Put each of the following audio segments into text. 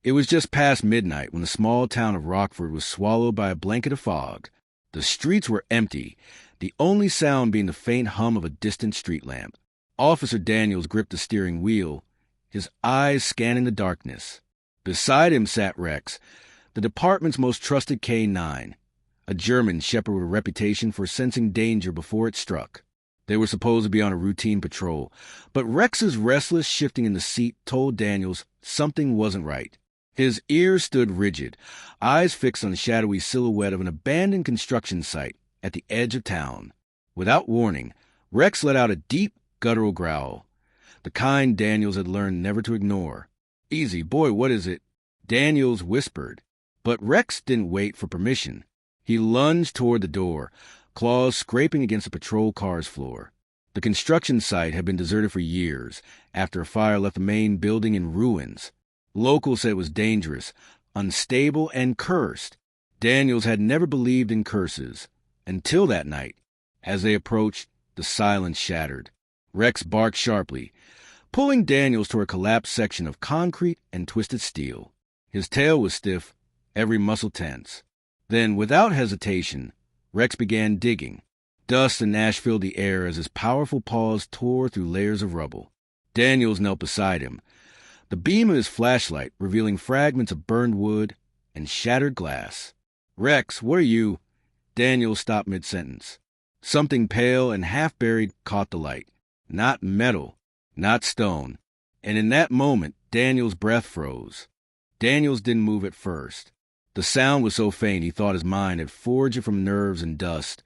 It was just past midnight when the small town of Rockford was swallowed by a blanket of fog. The streets were empty, the only sound being the faint hum of a distant street lamp. Officer Daniels gripped the steering wheel, his eyes scanning the darkness. Beside him sat Rex, the department's most trusted K-9, a German shepherd with a reputation for sensing danger before it struck. They were supposed to be on a routine patrol, but Rex's restless shifting in the seat told Daniels something wasn't right. His ears stood rigid, eyes fixed on the shadowy silhouette of an abandoned construction site at the edge of town. Without warning, Rex let out a deep, guttural growl, the kind Daniels had learned never to ignore. "Easy, boy, what is it?" Daniels whispered. But Rex didn't wait for permission. He lunged toward the door, claws scraping against a patrol car's floor. The construction site had been deserted for years after a fire left the main building in ruins. Locals said it was dangerous, unstable, and cursed. Daniels had never believed in curses, until that night. As they approached, the silence shattered. Rex barked sharply, pulling Daniels toward a collapsed section of concrete and twisted steel. His tail was stiff, every muscle tense. Then, without hesitation, Rex began digging. Dust and ash filled the air as his powerful paws tore through layers of rubble. Daniels knelt beside him, the beam of his flashlight revealing fragments of burned wood and shattered glass. "Rex, what are you?" Daniels stopped mid-sentence. Something pale and half-buried caught the light. Not metal, not stone. And in that moment, Daniels' breath froze. Daniels didn't move at first. The sound was so faint he thought his mind had forged it from nerves and dust,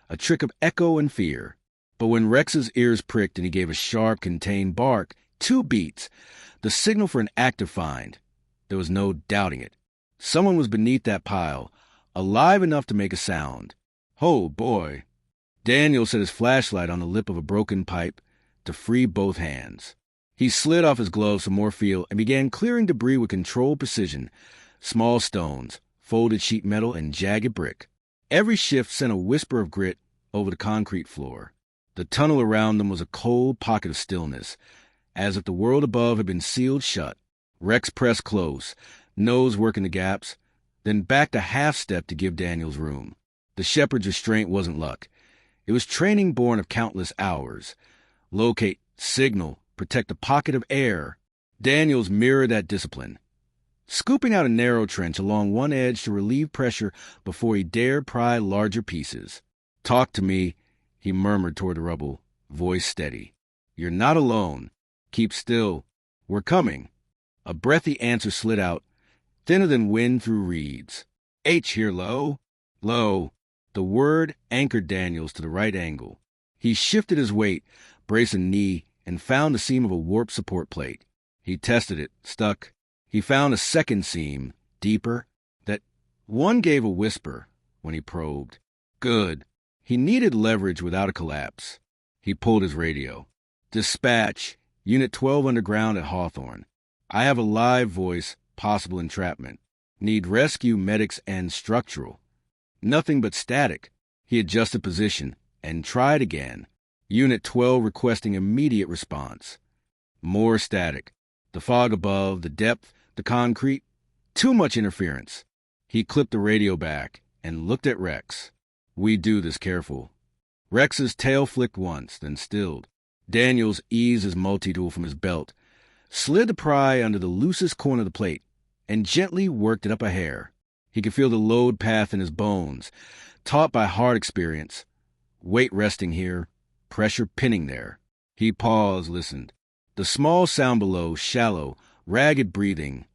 a trick of echo and fear. But when Rex's ears pricked and he gave a sharp, contained bark, 2 beats, the signal for an active find, there was no doubting it. Someone was beneath that pile, alive enough to make a sound. "Oh, boy." Daniel set his flashlight on the lip of a broken pipe to free both hands. He slid off his gloves for more feel and began clearing debris with controlled precision, small stones, folded sheet metal, and jagged brick. Every shift sent a whisper of grit over the concrete floor. The tunnel around them was a cold pocket of stillness, as if the world above had been sealed shut. Rex pressed close, nose working the gaps, then backed a half-step to give Daniels room. The shepherd's restraint wasn't luck. It was training born of countless hours. Locate, signal, protect a pocket of air. Daniels mirrored that discipline, scooping out a narrow trench along one edge to relieve pressure before he dared pry larger pieces. "Talk to me," he murmured toward the rubble, voice steady. "You're not alone. Keep still. We're coming." A breathy answer slid out, thinner than wind through reeds. "H here, low." "Low." The word anchored Daniels to the right angle. He shifted his weight, braced a knee, and found the seam of a warped support plate. He tested it, stuck. He found a second seam, deeper. That one gave a whisper when he probed. Good. He needed leverage without a collapse. He pulled his radio. "Dispatch, Unit 12 underground at Hawthorne. I have a live voice, possible entrapment. Need rescue, medics, and structural." Nothing but static. He adjusted position and tried again. Unit 12 requesting immediate response. More static. The fog above, the depth, the concrete. Too much interference. He clipped the radio back and looked at Rex. "We do this careful." Rex's tail flicked once, then stilled. Daniels eased his multi-tool from his belt, slid the pry under the loosest corner of the plate, and gently worked it up a hair. He could feel the load path in his bones, taught by hard experience. Weight resting here, pressure pinning there. He paused, listened. The small sound below, shallow, ragged breathing,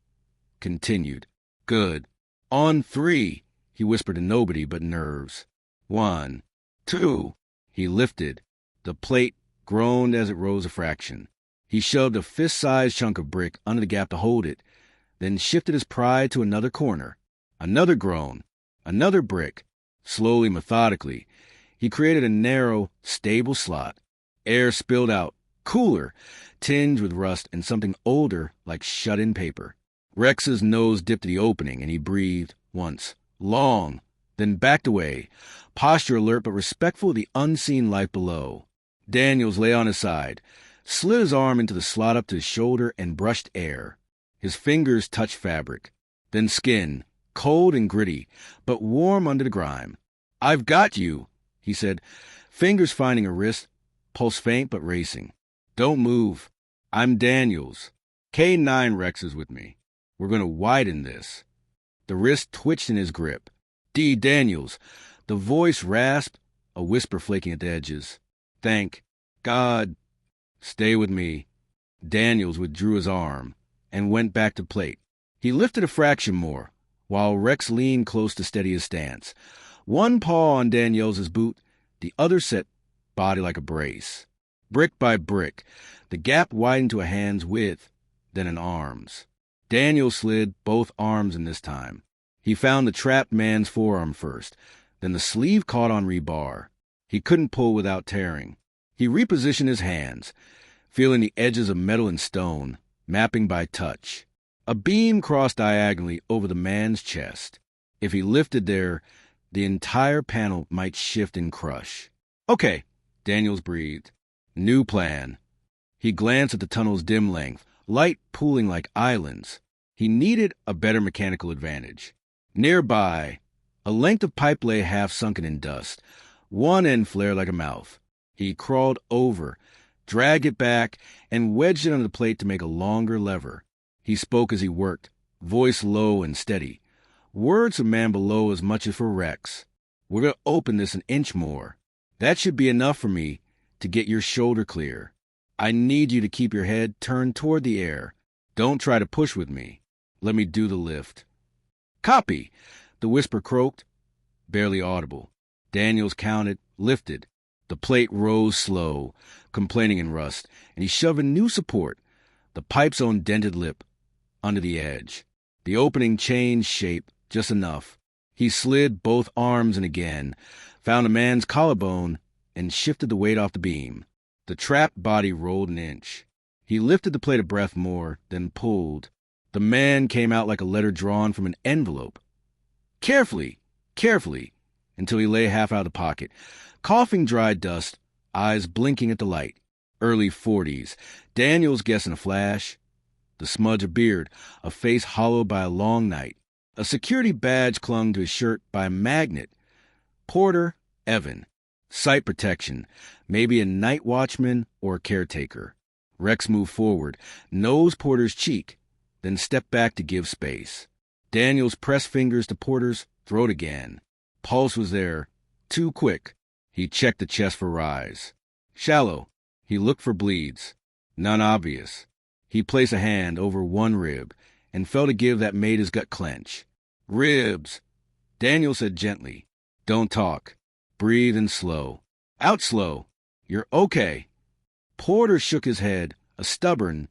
continued. "Good. On 3, he whispered to nobody but nerves. 1, 2. He lifted. The plate groaned as it rose a fraction. He shoved a fist-sized chunk of brick under the gap to hold it, then shifted his pry to another corner. Another groan. Another brick. Slowly, methodically, he created a narrow, stable slot. Air spilled out, cooler, tinged with rust and something older like shut-in paper. Rex's nose dipped to the opening, and he breathed once, long, then backed away, posture alert but respectful of the unseen life below. Daniels lay on his side, slid his arm into the slot up to his shoulder, and brushed air. His fingers touched fabric, then skin, cold and gritty, but warm under the grime. "I've got you," he said, fingers finding her wrist, pulse faint but racing. "Don't move. I'm Daniels. K9 Rex is with me. We're going to widen this." The wrist twitched in his grip. "D. Daniels." The voice rasped, a whisper flaking at the edges. "Thank God." "Stay with me." Daniels withdrew his arm and went back to plate. He lifted a fraction more, while Rex leaned close to steady his stance. One paw on Daniels' boot, the other set body like a brace. Brick by brick, the gap widened to a hand's width, then an arm's. Daniel slid both arms in this time. He found the trapped man's forearm first, then the sleeve caught on rebar. He couldn't pull without tearing. He repositioned his hands, feeling the edges of metal and stone, mapping by touch. A beam crossed diagonally over the man's chest. If he lifted there, the entire panel might shift and crush. "Okay," Daniels breathed. "New plan." He glanced at the tunnel's dim length, light pooling like islands. He needed a better mechanical advantage. Nearby, a length of pipe lay half sunken in dust. One end flared like a mouth. He crawled over, dragged it back, and wedged it under the plate to make a longer lever. He spoke as he worked, voice low and steady. Words from man below as much as for Rex. "We're going to open this an inch more. That should be enough for me to get your shoulder clear. I need you to keep your head turned toward the air. Don't try to push with me. Let me do the lift." "Copy," the whisper croaked, barely audible. Daniels counted, lifted. The plate rose slow, complaining in rust, and he shoved in new support, the pipe's own dented lip, under the edge. The opening changed shape, just enough. He slid both arms in again, found a man's collarbone, and shifted the weight off the beam. The trapped body rolled an inch. He lifted the plate a breath more, then pulled. The man came out like a letter drawn from an envelope. Carefully, until he lay half out of the pocket, coughing dry dust, eyes blinking at the light. Early 40s, Daniels guessing a flash. The smudge of beard, a face hollowed by a long night. A security badge clung to his shirt by a magnet. Porter, Evan. Sight protection, maybe a night watchman or a caretaker. Rex moved forward, nosed Porter's cheek, then stepped back to give space. Daniels pressed fingers to Porter's throat again. Pulse was there, too quick. He checked the chest for rise. Shallow. He looked for bleeds. None obvious. He placed a hand over one rib and felt a give that made his gut clench. "Ribs," Daniel said gently. "Don't talk. Breathe in slow. Out slow. You're okay." Porter shook his head, a stubborn,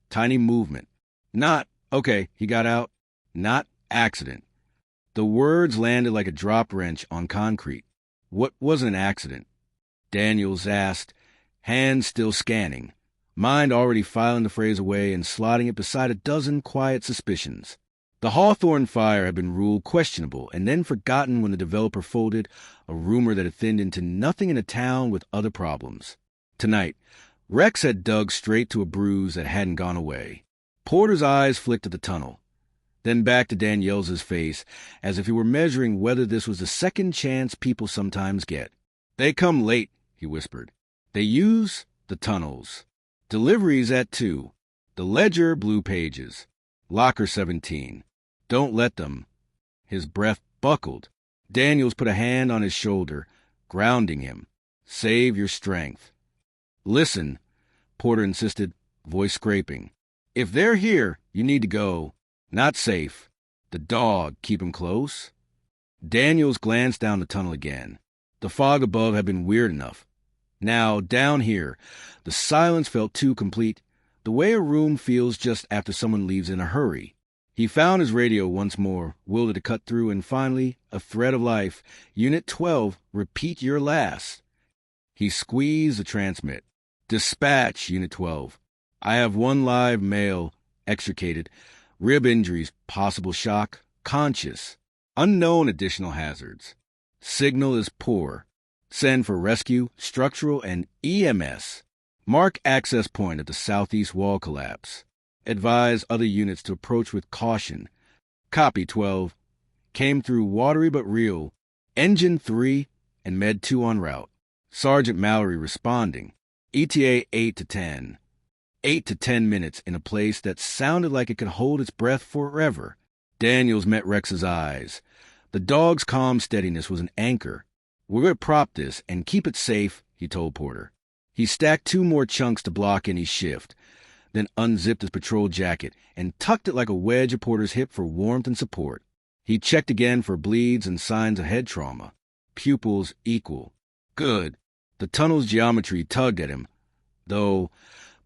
tiny movement. "Not okay," he got out. "Not accident." The words landed like a drop wrench on concrete. What was an accident? Daniels asked, hands still scanning, mind already filing the phrase away and slotting it beside a dozen quiet suspicions. The Hawthorne fire had been ruled questionable and then forgotten when the developer folded, a rumor that had thinned into nothing in a town with other problems. Tonight, Rex had dug straight to a bruise that hadn't gone away. Porter's eyes flicked at the tunnel, then back to Danielle's face, as if he were measuring whether this was the second chance people sometimes get. "They come late," he whispered. "They use the tunnels. Deliveries at 2. The ledger blue pages. Locker 17. Don't let them." His breath buckled. Daniels put a hand on his shoulder, grounding him. "Save your strength." "Listen," Porter insisted, voice scraping. "If they're here, you need to go. Not safe. The dog, keep him close." Daniels glanced down the tunnel again. The fog above had been weird enough. Now, down here, the silence felt too complete, the way a room feels just after someone leaves in a hurry. He found his radio once more, willed it to cut through, and finally, a thread of life. "Unit 12, repeat your last." He squeezed the transmit. "Dispatch, Unit 12. I have one live male, extricated. Rib injuries, possible shock, conscious. Unknown additional hazards. Signal is poor. Send for rescue, structural, and EMS. Mark access point at the southeast wall collapse." Advise other units to approach with caution. Copy 12. Came through watery but real. Engine 3 and Med 2 en route. Sergeant Mallory responding. ETA 8 to 10. 8 to 10 minutes in a place that sounded like it could hold its breath forever. Daniels met Rex's eyes. The dog's calm steadiness was an anchor. "We're going to prop this and keep it safe," he told Porter. He stacked 2 more chunks to block any shift, then unzipped his patrol jacket and tucked it like a wedge at Porter's hip for warmth and support. He checked again for bleeds and signs of head trauma. Pupils equal. Good. The tunnel's geometry tugged at him, though,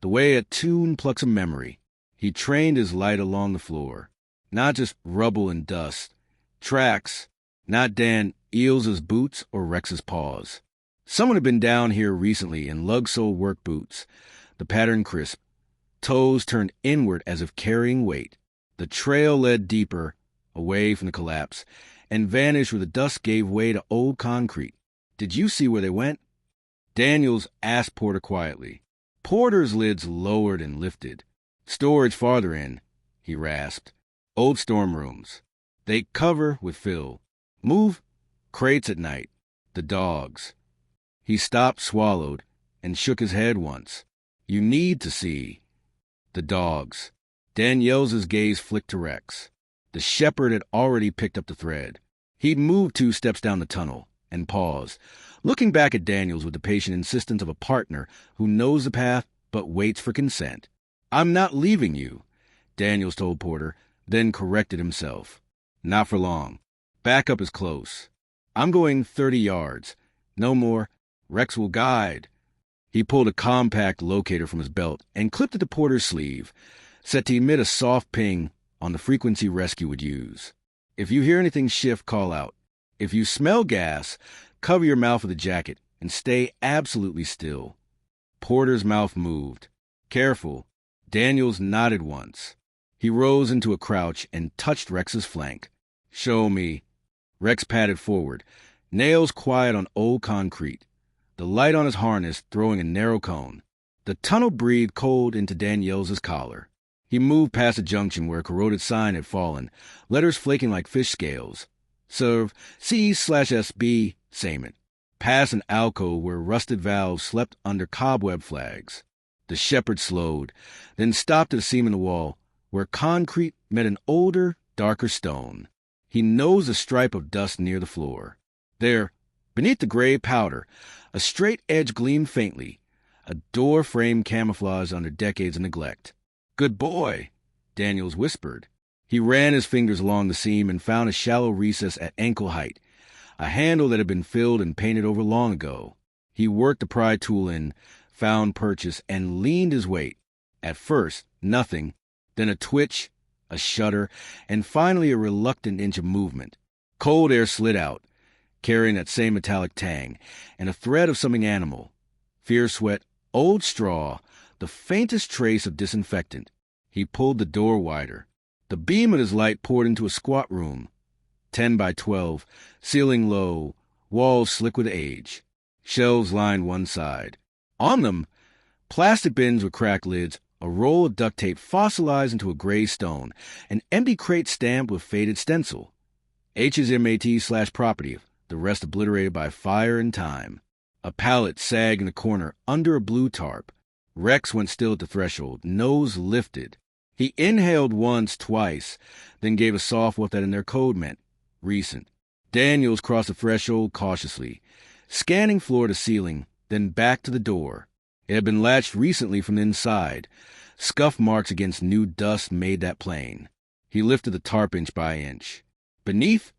the way a tune plucks a memory. He trained his light along the floor. Not just rubble and dust. Tracks. Not Dan Eels's boots or Rex's paws. Someone had been down here recently in lug-sole work boots. The pattern crisp. Toes turned inward as if carrying weight. The trail led deeper, away from the collapse, and vanished where the dust gave way to old concrete. "Did you see where they went?" Daniels asked Porter quietly. Porter's lids lowered and lifted. "Storage farther in," he rasped. "Old storm rooms. They cover with fill. Move crates at night. The dogs." He stopped, swallowed, and shook his head once. "You need to see." The dogs. Danielle's gaze flicked to Rex. The shepherd had already picked up the thread. He'd moved 2 steps down the tunnel and paused, looking back at Daniels with the patient insistence of a partner who knows the path but waits for consent. "I'm not leaving you," Daniels told Porter, then corrected himself. "Not for long. Backup is close. I'm going 30 yards. No more. Rex will guide." He pulled a compact locator from his belt and clipped it to Porter's sleeve, set to emit a soft ping on the frequency rescue would use. "If you hear anything shift, call out. If you smell gas, cover your mouth with a jacket and stay absolutely still." Porter's mouth moved. "Careful." Daniels nodded once. He rose into a crouch and touched Rex's flank. "Show me." Rex padded forward, nails quiet on old concrete, the light on his harness throwing a narrow cone. The tunnel breathed cold into Danielle's collar. He moved past a junction where a corroded sign had fallen, letters flaking like fish scales. Serve C/SB, Saman. Past an alcove where rusted valves slept under cobweb flags. The shepherd slowed, then stopped at a seam in the wall where concrete met an older, darker stone. He nosed a stripe of dust near the floor. There, beneath the gray powder, a straight edge gleamed faintly, a door frame camouflaged under decades of neglect. "Good boy," Daniels whispered. He ran his fingers along the seam and found a shallow recess at ankle height, a handle that had been filled and painted over long ago. He worked the pry tool in, found purchase, and leaned his weight. At first, nothing, then a twitch, a shudder, and finally a reluctant inch of movement. Cold air slid out, carrying that same metallic tang, and a thread of something animal. Fear sweat, old straw, the faintest trace of disinfectant. He pulled the door wider. The beam of his light poured into a squat room, 10 by 12, ceiling low, walls slick with age. Shelves lined one side. On them, plastic bins with cracked lids, a roll of duct tape fossilized into a gray stone, an empty crate stamped with faded stencil. H's MAT/property, the rest obliterated by fire and time. A pallet sagged in the corner under a blue tarp. Rex went still at the threshold, nose lifted. He inhaled once, twice, then gave a soft what that in their code meant, recent. Daniels crossed the threshold cautiously, scanning floor to ceiling, then back to the door. It had been latched recently from the inside. Scuff marks against new dust made that plain. He lifted the tarp inch by inch. Beneath,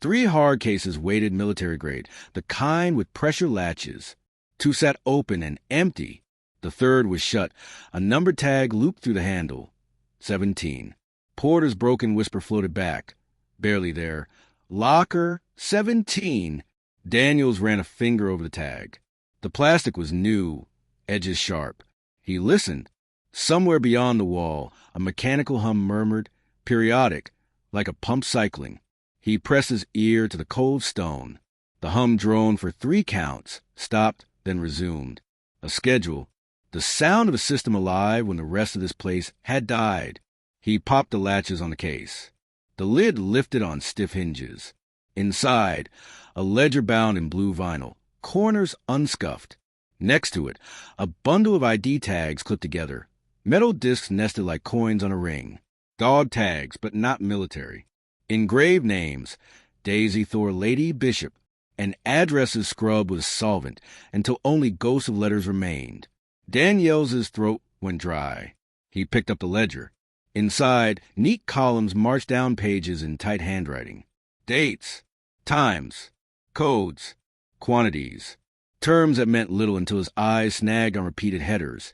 3 hard cases weighted military grade, the kind with pressure latches. 2 sat open and empty. The third was shut, a number tag looped through the handle. 17. Porter's broken whisper floated back. Barely there. Locker 17. Daniels ran a finger over the tag. The plastic was new, edges sharp. He listened. Somewhere beyond the wall, a mechanical hum murmured, periodic, like a pump cycling. He pressed his ear to the cold stone. The hum droned for 3 counts, stopped, then resumed. A schedule. The sound of a system alive when the rest of this place had died. He popped the latches on the case. The lid lifted on stiff hinges. Inside, a ledger bound in blue vinyl, corners unscuffed. Next to it, a bundle of ID tags clipped together, metal discs nested like coins on a ring. Dog tags, but not military. Engraved names, Daisy Thor Lady Bishop, and addresses scrubbed with a solvent until only ghosts of letters remained. Danielle's throat went dry. He picked up the ledger. Inside, neat columns marched down pages in tight handwriting. Dates, times, codes, quantities. Terms that meant little until his eyes snagged on repeated headers.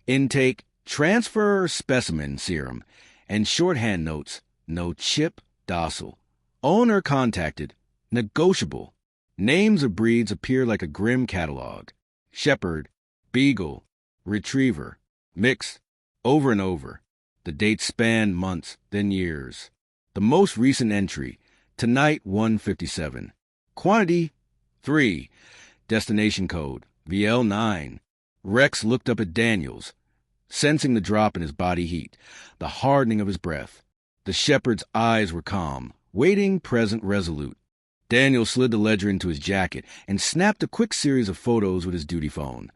Intake, transfer specimen serum, and shorthand notes, no chip, docile. Owner contacted, negotiable. Names of breeds appear like a grim catalog. Shepherd, beagle, retriever, mix, over and over. The dates spanned months, then years. The most recent entry, tonight 1:57. Quantity, 3. Destination code, VL9. Rex looked up at Daniels, sensing the drop in his body heat, the hardening of his breath. The shepherd's eyes were calm, waiting, present, resolute. Daniel slid the ledger into his jacket and snapped a quick series of photos with his duty phone.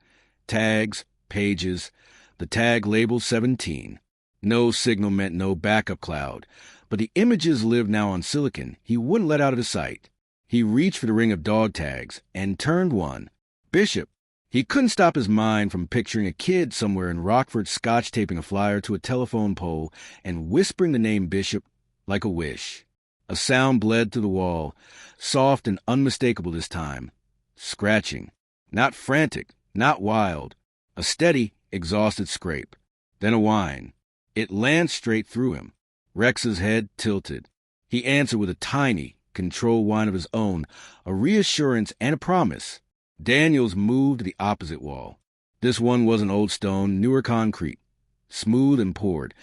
Tags, pages, the tag labeled 17. No signal meant no backup cloud, but the images lived now on silicon he wouldn't let out of his sight. He reached for the ring of dog tags and turned one. Bishop. He couldn't stop his mind from picturing a kid somewhere in Rockford scotch-taping a flyer to a telephone pole and whispering the name Bishop like a wish. A sound bled through the wall, soft and unmistakable this time. Scratching. Not frantic, not wild. A steady, exhausted scrape. Then a whine. It lanced straight through him. Rex's head tilted. He answered with a tiny, controlled whine of his own, a reassurance and a promise. Daniels moved to the opposite wall. This one wasn't old stone, newer concrete. Smooth and poured,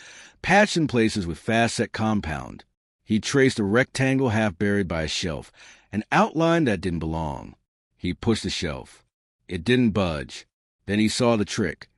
patched in places with fast-set compound. He traced a rectangle half buried by a shelf, an outline that didn't belong. He pushed the shelf. It didn't budge. Then he saw the trick.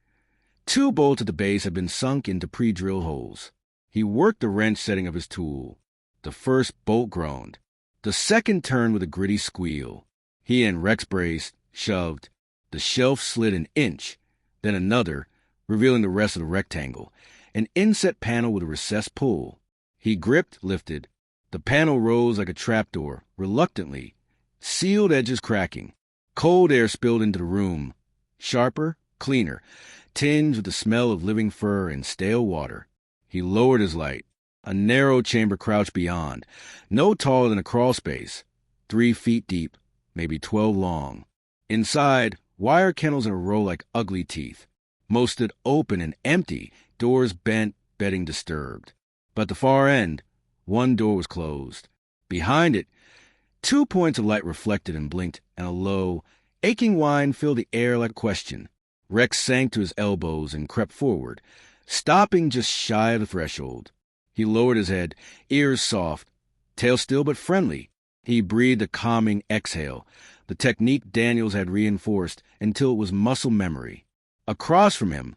2 bolts at the base had been sunk into pre-drill holes. He worked the wrench setting of his tool. The first bolt groaned. The second turned with a gritty squeal. He and Rex braced, shoved. The shelf slid an inch, then another, revealing the rest of the rectangle, an inset panel with a recessed pull. He gripped, lifted. The panel rose like a trapdoor, reluctantly, sealed edges cracking. Cold air spilled into the room, sharper, cleaner, tinged with the smell of living fur and stale water. He lowered his light. A narrow chamber crouched beyond, no taller than a crawl space, 3 feet deep, maybe 12 long. Inside, wire kennels in a row like ugly teeth. Most stood open and empty, doors bent, bedding disturbed. But at the far end, one door was closed. Behind it, 2 points of light reflected and blinked, and a low, aching whine filled the air like a question. Rex sank to his elbows and crept forward, stopping just shy of the threshold. He lowered his head, ears soft, tail still but friendly. He breathed a calming exhale, the technique Daniels had reinforced until it was muscle memory. Across from him,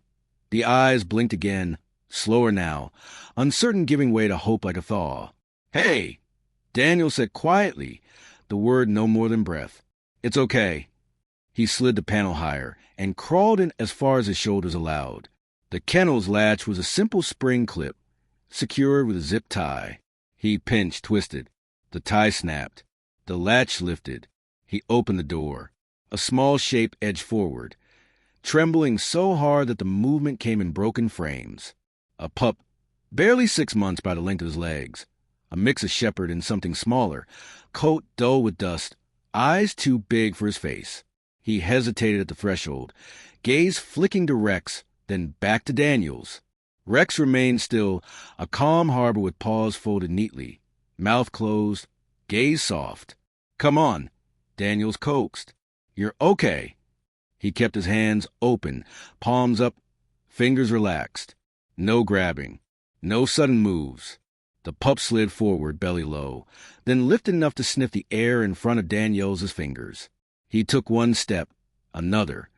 the eyes blinked again, slower now, uncertain, giving way to hope like a thaw. "Hey!" Daniels said quietly, the word no more than breath. "It's okay." He slid the panel higher and crawled in as far as his shoulders allowed. The kennel's latch was a simple spring clip, secured with a zip tie. He pinched, twisted. The tie snapped. The latch lifted. He opened the door. A small shape edged forward, trembling so hard that the movement came in broken frames. A pup, barely 6 months by the length of his legs. A mix of shepherd and something smaller, coat dull with dust, eyes too big for his face. He hesitated at the threshold, gaze flicking to Rex, then back to Daniels. Rex remained still, a calm harbor with paws folded neatly, mouth closed, gaze soft. "Come on," Daniels coaxed. "You're okay." He kept his hands open, palms up, fingers relaxed. No grabbing, no sudden moves. The pup slid forward, belly low, then lifted enough to sniff the air in front of Daniels' fingers. He took 1 step, another.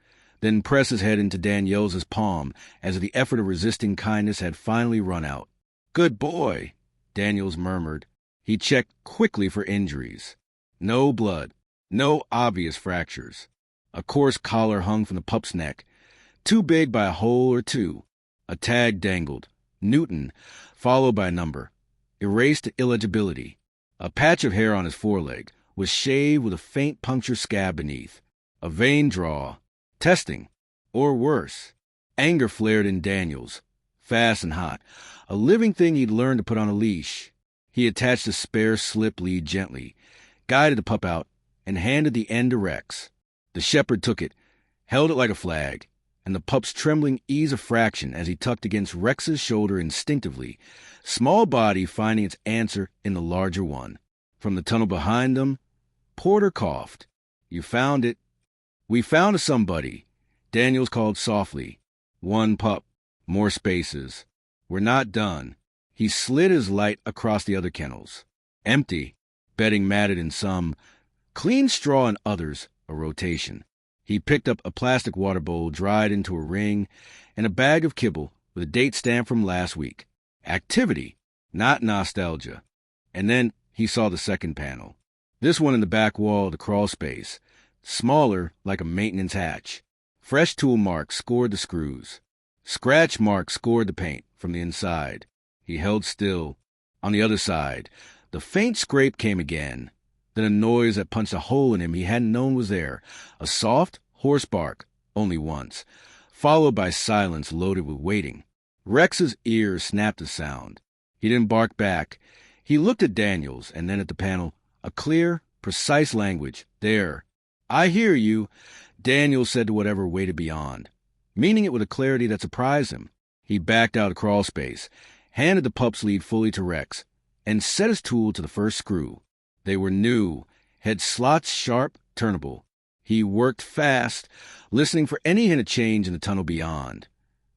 then pressed his head into Danielle's palm as if the effort of resisting kindness had finally run out. "Good boy," Daniels murmured. He checked quickly for injuries. No blood, no obvious fractures. A coarse collar hung from the pup's neck, too big by a hole or two. A tag dangled, Newton, followed by a number, erased to illegibility. A patch of hair on his foreleg was shaved with a faint puncture scab beneath. A vein draw. Testing. Or worse. Anger flared in Daniels, fast and hot, a living thing he'd learned to put on a leash. He attached the spare slip lead gently, guided the pup out, and handed the end to Rex. The shepherd took it, held it like a flag, and the pup's trembling eased a fraction as he tucked against Rex's shoulder instinctively, small body finding its answer in the larger one. From the tunnel behind them, Porter coughed. "You found it." "We found a somebody," Daniels called softly. "One pup. More spaces. We're not done." He slid his light across the other kennels. Empty, bedding matted in some, clean straw in others, a rotation. He picked up a plastic water bowl dried into a ring and a bag of kibble with a date stamp from last week. Activity, not nostalgia. And then he saw the second panel. This one in the back wall of the crawl space, smaller like a maintenance hatch. Fresh tool marks scored the screws. Scratch marks scored the paint from the inside. He held still. On the other side, the faint scrape came again. Then a noise that punched a hole in him he hadn't known was there. A soft, hoarse bark, only once, followed by silence loaded with waiting. Rex's ears snapped the sound. He didn't bark back. He looked at Daniels and then at the panel. A clear, precise language. "There." "I hear you," Daniels said to whatever waited beyond, meaning it with a clarity that surprised him. He backed out of crawl space, handed the pup's lead fully to Rex, and set his tool to the first screw. They were new, had slots sharp, turnable. He worked fast, listening for any hint of change in the tunnel beyond.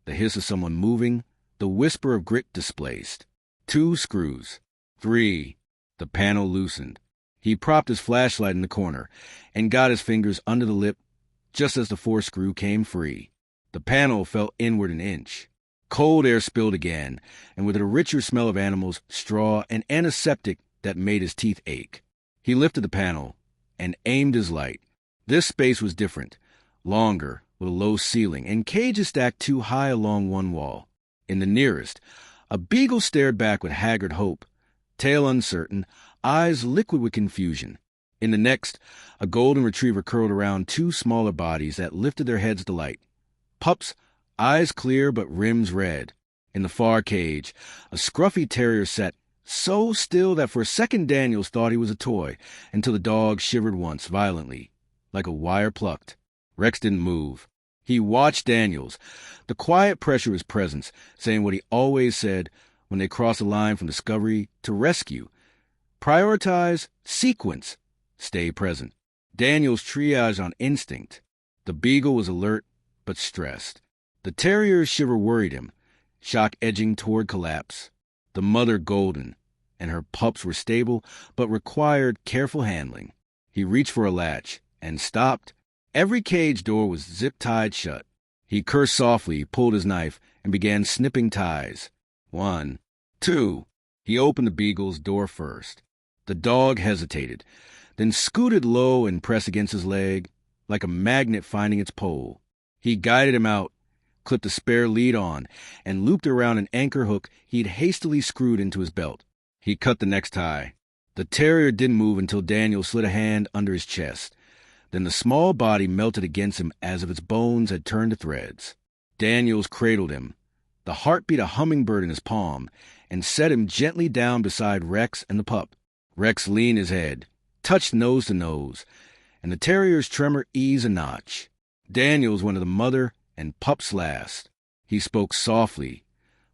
The hiss of someone moving, the whisper of grit displaced. 2 screws. 3. The panel loosened. He propped his flashlight in the corner and got his fingers under the lip just as the 4th screw came free. The panel fell inward an inch. Cold air spilled again, and with it a richer smell of animals, straw, and antiseptic that made his teeth ache. He lifted the panel and aimed his light. This space was different, longer, with a low ceiling, and cages stacked 2 high along one wall. In the nearest, a beagle stared back with haggard hope, tail uncertain, eyes liquid with confusion. In the next, a golden retriever curled around 2 smaller bodies that lifted their heads to light. Pups, eyes clear but rims red. In the far cage, a scruffy terrier sat so still that for a second Daniels thought he was a toy, until the dog shivered once violently, like a wire plucked. Rex didn't move. He watched Daniels, the quiet pressure of his presence, saying what he always said when they crossed the line from discovery to rescue. Prioritize, sequence, stay present. Daniels triaged on instinct. The beagle was alert but stressed. The terrier's shiver worried him, shock edging toward collapse. The mother golden, and her pups were stable but required careful handling. He reached for a latch and stopped. Every cage door was zip-tied shut. He cursed softly, pulled his knife, and began snipping ties. 1, 2. He opened the beagle's door first. The dog hesitated, then scooted low and pressed against his leg, like a magnet finding its pole. He guided him out, clipped a spare lead on, and looped around an anchor hook he'd hastily screwed into his belt. He cut the next tie. The terrier didn't move until Daniel slid a hand under his chest. Then the small body melted against him as if its bones had turned to threads. Daniels cradled him, the heartbeat a hummingbird in his palm, and set him gently down beside Rex and the pup. Rex leaned his head, touched nose to nose, and the terrier's tremor eased a notch. Daniels went to the mother and pup's last. He spoke softly,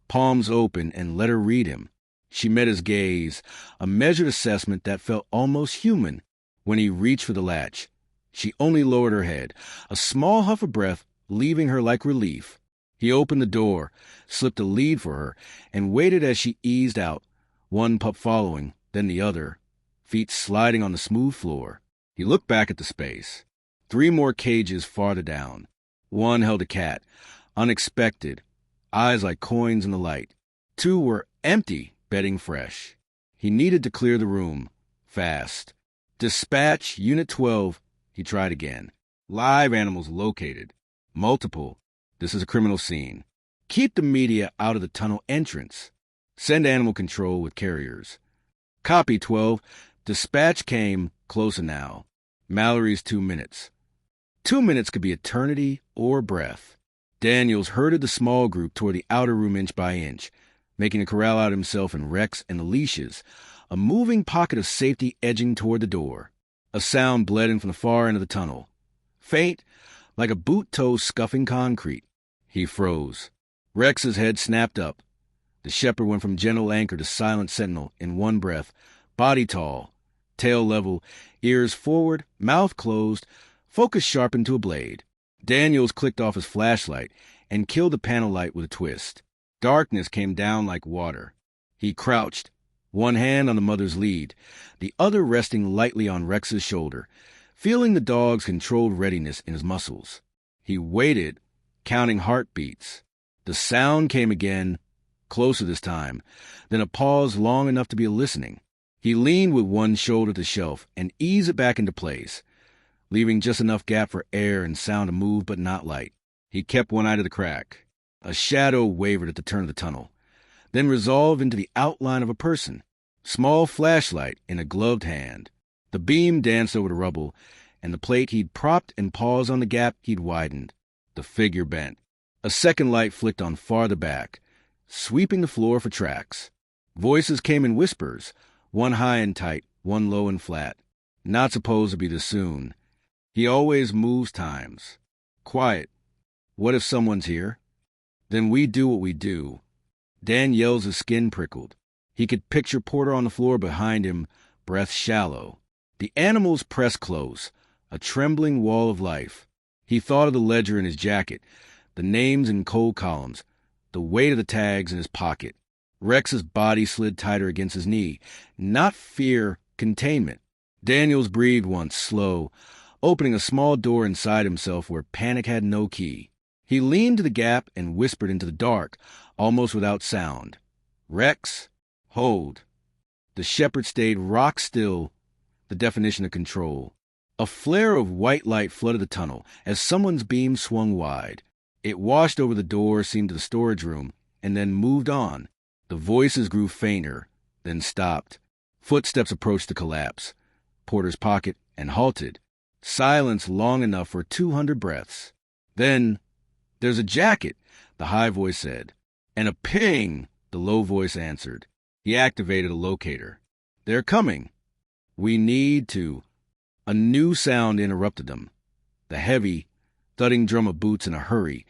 palms open, and let her read him. She met his gaze, a measured assessment that felt almost human. When he reached for the latch, she only lowered her head, a small huff of breath leaving her like relief. He opened the door, slipped a lead for her, and waited as she eased out, one pup following, then the other, feet sliding on the smooth floor. He looked back at the space. 3 more cages farther down. One held a cat, unexpected, eyes like coins in the light. Two were empty, bedding fresh. He needed to clear the room, fast. Dispatch Unit 12, he tried again. Live animals located. Multiple. This is a criminal scene. Keep the media out of the tunnel entrance. Send animal control with carriers. Copy 12. Dispatch came, closer now. Mallory's 2 minutes. 2 minutes could be eternity or breath. Daniels herded the small group toward the outer room inch by inch, making a corral out of himself and Rex and the leashes, a moving pocket of safety edging toward the door. A sound bled in from the far end of the tunnel. Faint, like a boot toe scuffing concrete. He froze. Rex's head snapped up. The shepherd went from gentle anchor to silent sentinel in one breath, body tall, tail level, ears forward, mouth closed, focus sharpened to a blade. Daniels clicked off his flashlight and killed the panel light with a twist. Darkness came down like water. He crouched, one hand on the mother's lead, the other resting lightly on Rex's shoulder, feeling the dog's controlled readiness in his muscles. He waited, counting heartbeats. The sound came again, closer this time, then a pause long enough to be listening. He leaned with one shoulder to the shelf and eased it back into place, leaving just enough gap for air and sound to move but not light. He kept one eye to the crack. A shadow wavered at the turn of the tunnel, then resolved into the outline of a person. Small flashlight in a gloved hand. The beam danced over the rubble, and the plate he'd propped and paused on the gap he'd widened. The figure bent. A second light flicked on farther back, sweeping the floor for tracks. Voices came in whispers, one high and tight, one low and flat. Not supposed to be this soon. He always moves times. Quiet. What if someone's here? Then we do what we do. Danielle's skin prickled. He could picture Porter on the floor behind him, breath shallow. The animals pressed close, a trembling wall of life. He thought of the ledger in his jacket, the names in cold columns, the weight of the tags in his pocket. Rex's body slid tighter against his knee. Not fear, containment. Daniels breathed once, slow, opening a small door inside himself where panic had no key. He leaned to the gap and whispered into the dark, almost without sound. Rex, hold. The shepherd stayed rock still, the definition of control. A flare of white light flooded the tunnel as someone's beam swung wide. It washed over the door, seemed to the storage room, and then moved on. The voices grew fainter, then stopped. Footsteps approached the collapse. Porter's pocket, and halted. Silence long enough for 200 breaths. Then, "There's a jacket," the high voice said. And a ping, the low voice answered. He activated a locator. "They're coming. We need to." A new sound interrupted them. The heavy, thudding drum of boots in a hurry.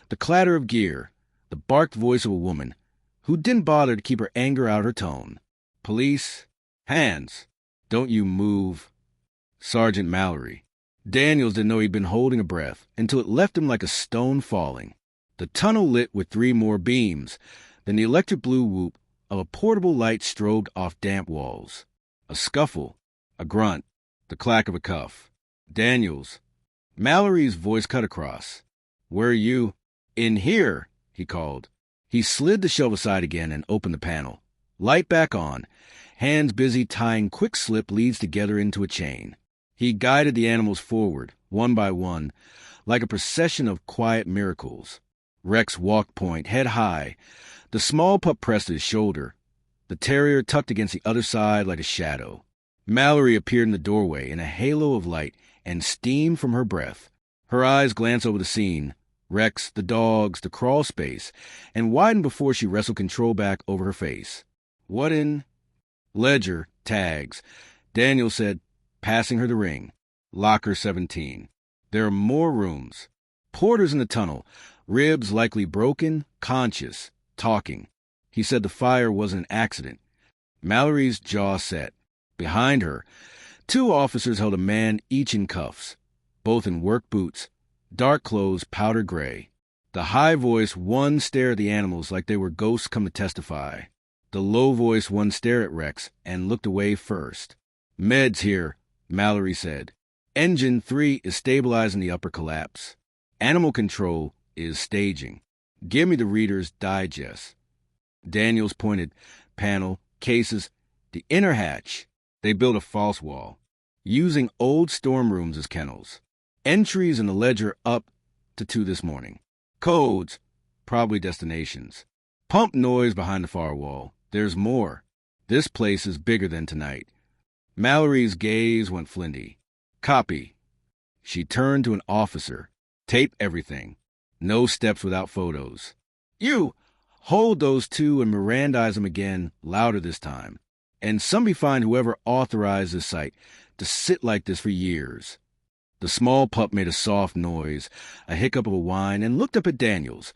The clatter of gear. The barked voice of a woman, who didn't bother to keep her anger out her tone. "Police, hands. Don't you move." Sergeant Mallory. Daniels didn't know he'd been holding a breath until it left him like a stone falling. The tunnel lit with 3 more beams, then the electric blue whoop of a portable light strobed off damp walls. A scuffle, a grunt, the clack of a cuff. Daniels. Mallory's voice cut across. "Where are you?" "In here," he called. He slid the shelf aside again and opened the panel. Light back on, hands busy tying quick slip leads together into a chain. He guided the animals forward, one by one, like a procession of quiet miracles. Rex walked point, head high. The small pup pressed his shoulder. The terrier tucked against the other side like a shadow. Mallory appeared in the doorway in a halo of light and steam from her breath. Her eyes glanced over the scene, Rex, the dogs, the crawl space, and widened before she wrestled control back over her face. "What in—" "Ledger, tags." Daniel said, passing her the ring. "Locker 17. There are more rooms. Porter's in the tunnel, ribs likely broken, conscious, talking. He said the fire wasn't an accident." Mallory's jaw set. Behind her, 2 officers held a man each in cuffs, both in work boots, dark clothes powder gray. The high voice one stared at the animals like they were ghosts come to testify. The low voice one stared at Rex and looked away first. "Meds here," Mallory said. "Engine 3 is stabilizing the upper collapse." Animal control is staging. Give me the Reader's Digest. Daniels pointed. Panel, cases, the inner hatch. They built a false wall, using old storm rooms as kennels. Entries in the ledger up to 2 this morning. Codes, probably destinations. Pump noise behind the far wall. There's more. This place is bigger than tonight. Mallory's gaze went flinty. Copy. She turned to an officer. Tape everything. No steps without photos. You! Hold those two and Mirandize them again, louder this time. And somebody find whoever authorized this site to sit like this for years. The small pup made a soft noise, a hiccup of a whine, and looked up at Daniels.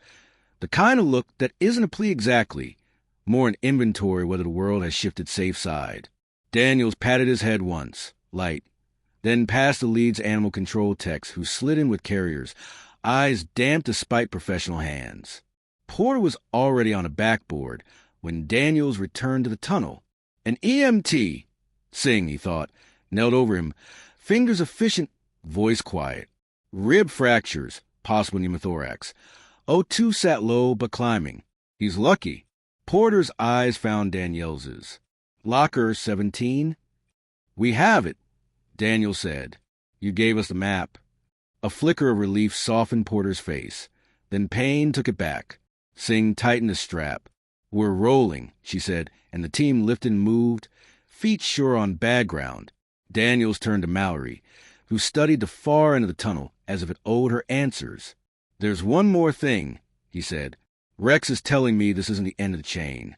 The kind of look that isn't a plea exactly, more an inventory whether the world has shifted safe side. Daniels patted his head once, light, then past the lead's animal control techs who slid in with carriers, eyes damp despite professional hands. Porter was already on a backboard when Daniels returned to the tunnel. An EMT, Singh, he thought, knelt over him, fingers efficient, voice quiet. Rib fractures, possible pneumothorax. O2 sat low but climbing. He's lucky. Porter's eyes found Daniels's. Locker 17? We have it, Daniel said. You gave us the map. A flicker of relief softened Porter's face. Then pain took it back. Singh tightened the strap. We're rolling, she said, and the team lifted and moved, feet sure on bad ground. Daniels turned to Mallory, who studied the far end of the tunnel as if it owed her answers. There's one more thing, he said. Rex is telling me this isn't the end of the chain.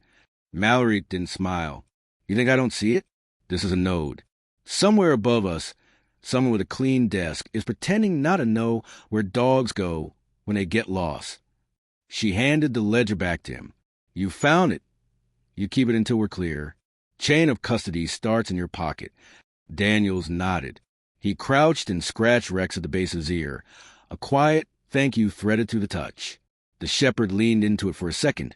Mallory didn't smile. You think I don't see it? This is a node. Somewhere above us, someone with a clean desk is pretending not to know where dogs go when they get lost. She handed the ledger back to him. You found it. You keep it until we're clear. Chain of custody starts in your pocket. Daniels nodded. He crouched and scratched Rex at the base of his ear. A quiet thank you threaded through the touch. The shepherd leaned into it for a second,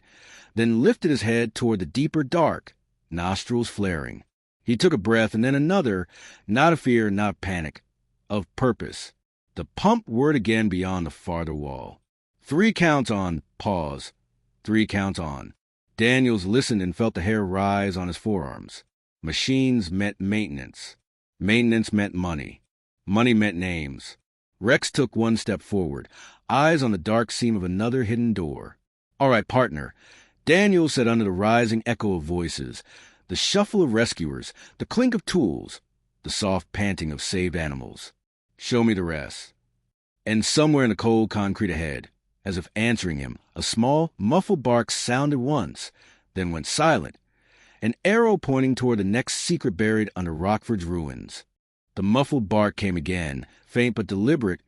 then lifted his head toward the deeper dark, nostrils flaring. He took a breath and then another, not of fear, not panic, of purpose. The pump whirred again beyond the farther wall. 3 counts on, pause. 3 counts on. Daniels listened and felt the hair rise on his forearms. Machines meant maintenance. Maintenance meant money. Money meant names. Rex took 1 step forward, eyes on the dark seam of another hidden door. All right, partner. Daniels said under the rising echo of voices, the shuffle of rescuers, the clink of tools, the soft panting of saved animals. Show me the rest. And somewhere in the cold concrete ahead, as if answering him, a small, muffled bark sounded once, then went silent, an arrow pointing toward the next secret buried under Rockford's ruins. The muffled bark came again, faint but deliberate,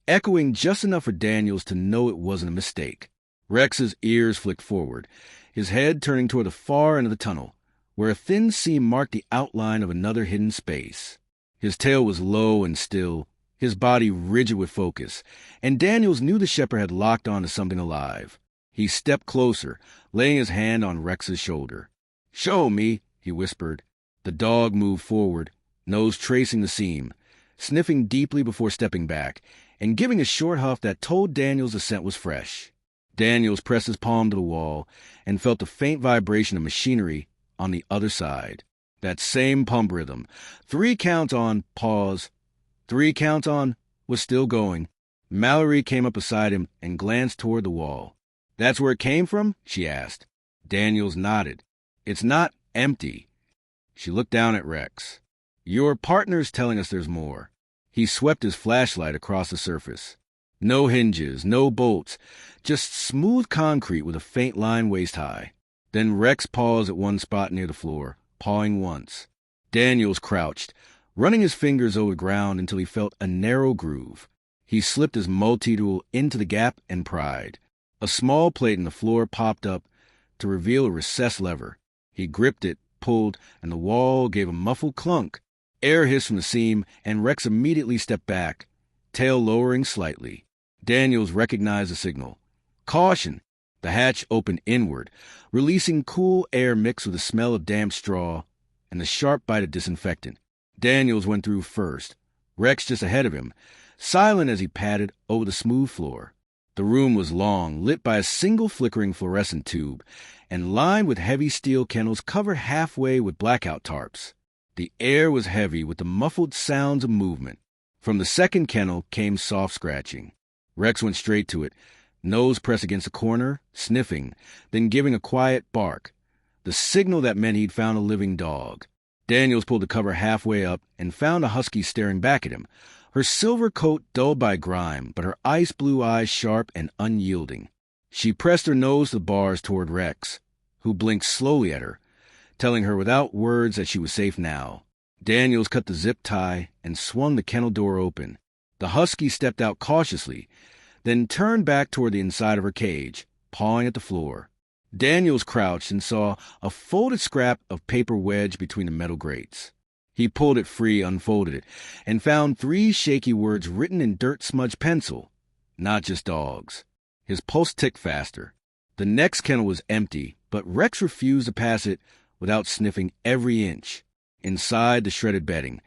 echoing just enough for Daniels to know it wasn't a mistake. Rex's ears flicked forward, his head turning toward the far end of the tunnel, where a thin seam marked the outline of another hidden space. His tail was low and still, his body rigid with focus, and Daniels knew the shepherd had locked on to something alive. He stepped closer, laying his hand on Rex's shoulder. Show me, he whispered. The dog moved forward, nose tracing the seam, sniffing deeply before stepping back, and giving a short huff that told Daniels the scent was fresh. Daniels pressed his palm to the wall and felt the faint vibration of machinery on the other side. That same pump rhythm. 3 counts on, pause. 3 counts on, was still going. Mallory came up beside him and glanced toward the wall. That's where it came from? She asked. Daniels nodded. It's not empty. She looked down at Rex. Your partner's telling us there's more. He swept his flashlight across the surface. No hinges, no bolts, just smooth concrete with a faint line waist-high. Then Rex paused at one spot near the floor, pawing once. Daniels crouched, running his fingers over the ground until he felt a narrow groove. He slipped his multi-tool into the gap and pried. A small plate in the floor popped up to reveal a recessed lever. He gripped it, pulled, and the wall gave a muffled clunk. Air hissed from the seam, and Rex immediately stepped back, tail lowering slightly. Daniels recognized the signal. Caution! The hatch opened inward, releasing cool air mixed with the smell of damp straw and the sharp bite of disinfectant. Daniels went through first, Rex just ahead of him, silent as he padded over the smooth floor. The room was long, lit by a single flickering fluorescent tube, and lined with heavy steel kennels covered halfway with blackout tarps. The air was heavy with the muffled sounds of movement. From the second kennel came soft scratching. Rex went straight to it, nose pressed against a corner, sniffing, then giving a quiet bark, the signal that meant he'd found a living dog. Daniels pulled the cover halfway up and found a husky staring back at him, her silver coat dulled by grime, but her ice blue eyes sharp and unyielding. She pressed her nose to the bars toward Rex, who blinked slowly at her, telling her without words that she was safe now. Daniels cut the zip tie and swung the kennel door open. The husky stepped out cautiously, then turned back toward the inside of her cage, pawing at the floor. Daniels crouched and saw a folded scrap of paper wedged between the metal grates. He pulled it free, unfolded it, and found 3 shaky words written in dirt-smudged pencil. Not just dogs. His pulse ticked faster. The next kennel was empty, but Rex refused to pass it without sniffing every inch. Inside the shredded bedding,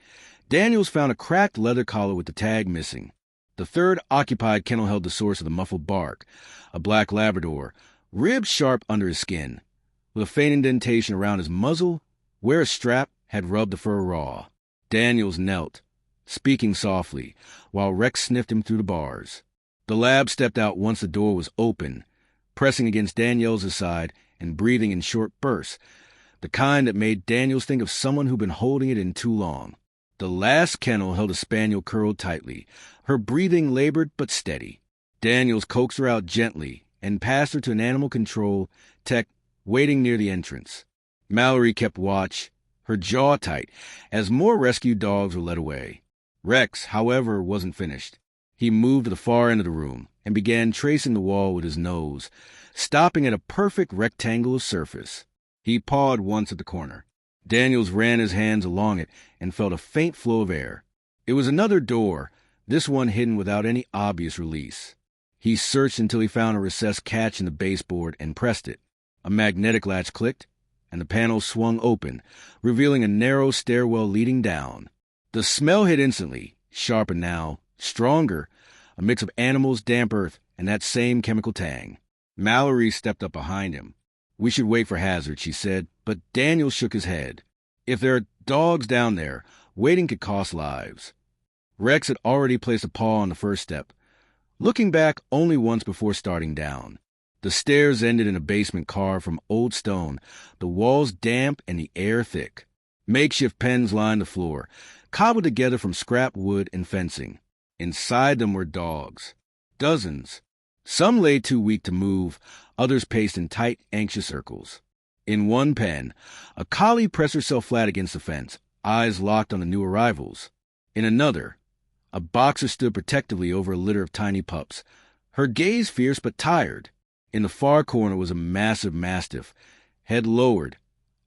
Daniels found a cracked leather collar with the tag missing. The third occupied kennel held the source of the muffled bark, a black Labrador, ribs sharp under his skin, with a faint indentation around his muzzle where a strap had rubbed the fur raw. Daniels knelt, speaking softly, while Rex sniffed him through the bars. The lab stepped out once the door was open, pressing against Daniels' side and breathing in short bursts, the kind that made Daniels think of someone who'd been holding it in too long. The last kennel held a spaniel curled tightly, her breathing labored but steady. Daniels coaxed her out gently and passed her to an animal control tech waiting near the entrance. Mallory kept watch, her jaw tight, as more rescue dogs were led away. Rex, however, wasn't finished. He moved to the far end of the room and began tracing the wall with his nose, stopping at a perfect rectangle of surface. He pawed once at the corner. Daniels ran his hands along it and felt a faint flow of air. It was another door, this one hidden without any obvious release. He searched until he found a recessed catch in the baseboard and pressed it. A magnetic latch clicked, and the panel swung open, revealing a narrow stairwell leading down. The smell hit instantly, sharper now, stronger, a mix of animals, damp earth, and that same chemical tang. Mallory stepped up behind him. "We should wait for hazard," she said, but Daniel shook his head. If there are dogs down there, waiting could cost lives. Rex had already placed a paw on the first step, looking back only once before starting down. The stairs ended in a basement carved from old stone, the walls damp and the air thick. Makeshift pens lined the floor, cobbled together from scrap wood and fencing. Inside them were dogs. Dozens. Some lay too weak to move, others paced in tight, anxious circles. In one pen, a collie pressed herself flat against the fence, eyes locked on the new arrivals. In another, a boxer stood protectively over a litter of tiny pups, her gaze fierce but tired. In the far corner was a massive mastiff, head lowered,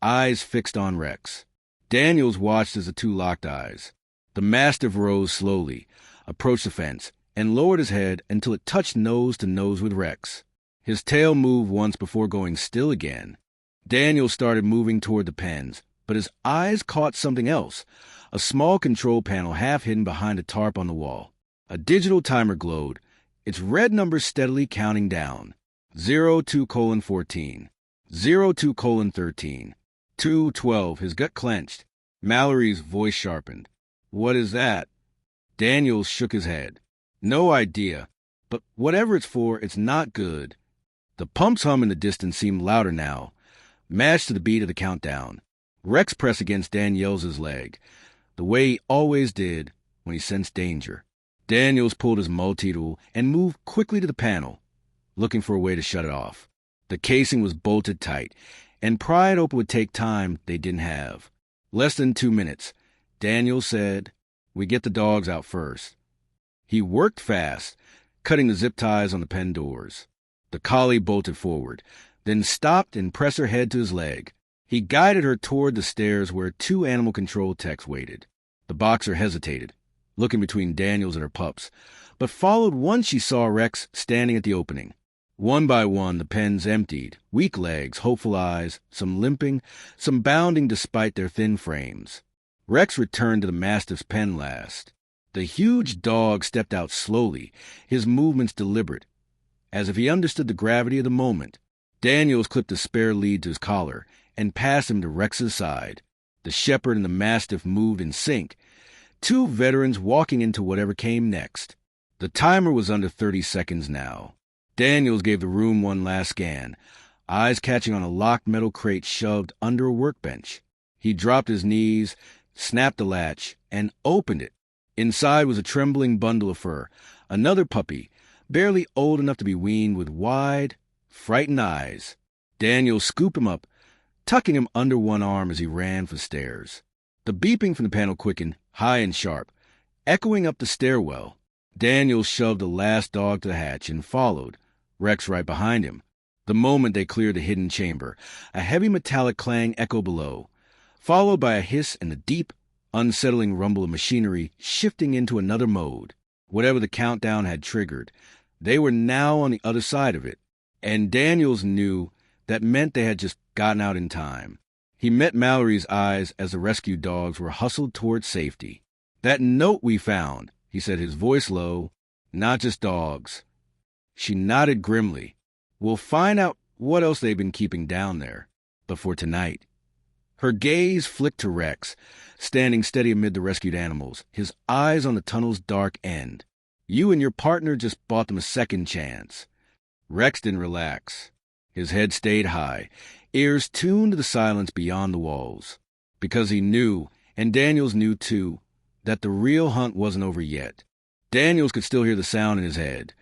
eyes fixed on Rex. Daniels watched as the two locked eyes. The mastiff rose slowly, approached the fence, and lowered his head until it touched nose to nose with Rex. His tail moved once before going still again. Daniels started moving toward the pens, but his eyes caught something else, a small control panel half hidden behind a tarp on the wall. A digital timer glowed, its red numbers steadily counting down. 02:14, 02:13, 2:12. His gut clenched. Mallory's voice sharpened. "What is that?" Daniels shook his head. "No idea, but whatever it's for, it's not good." The pump's hum in the distance seemed louder now, matched to the beat of the countdown. Rex pressed against Daniels' leg, the way he always did when he sensed danger. Daniels pulled his multi-tool and moved quickly to the panel, looking for a way to shut it off. The casing was bolted tight, and prying it open would take time they didn't have. Less than 2 minutes. Daniels said, "We get the dogs out first." He worked fast, cutting the zip ties on the pen doors. The collie bolted forward, then stopped and pressed her head to his leg. He guided her toward the stairs where 2 animal control techs waited. The boxer hesitated, looking between Daniels and her pups, but followed once she saw Rex standing at the opening. One by one, the pens emptied, weak legs, hopeful eyes, some limping, some bounding despite their thin frames. Rex returned to the mastiff's pen last. The huge dog stepped out slowly, his movements deliberate, as if he understood the gravity of the moment. Daniels clipped a spare lead to his collar and passed him to Rex's side. The shepherd and the mastiff moved in sync, two veterans walking into whatever came next. The timer was under 30 seconds now. Daniels gave the room one last scan, eyes catching on a locked metal crate shoved under a workbench. He dropped his knees, snapped the latch, and opened it. Inside was a trembling bundle of fur, another puppy, barely old enough to be weaned, with wide, frightened eyes. Daniels scooped him up, tucking him under one arm as he ran for stairs. The beeping from the panel quickened, high and sharp, echoing up the stairwell. Daniels shoved the last dog to the hatch and followed, Rex right behind him. The moment they cleared the hidden chamber, a heavy metallic clang echoed below, followed by a hiss and the deep, unsettling rumble of machinery shifting into another mode. Whatever the countdown had triggered, they were now on the other side of it, and Daniels knew that meant they had just gotten out in time. He met Mallory's eyes as the rescued dogs were hustled toward safety. "That note we found," he said, his voice low. "Not just dogs." She nodded grimly. "We'll find out what else they've been keeping down there. But for tonight." Her gaze flicked to Rex, standing steady amid the rescued animals, his eyes on the tunnel's dark end. "You and your partner just bought them a second chance." Rex didn't relax. His head stayed high, ears tuned to the silence beyond the walls. Because he knew, and Daniels knew too, that the real hunt wasn't over yet. Daniels could still hear the sound in his head,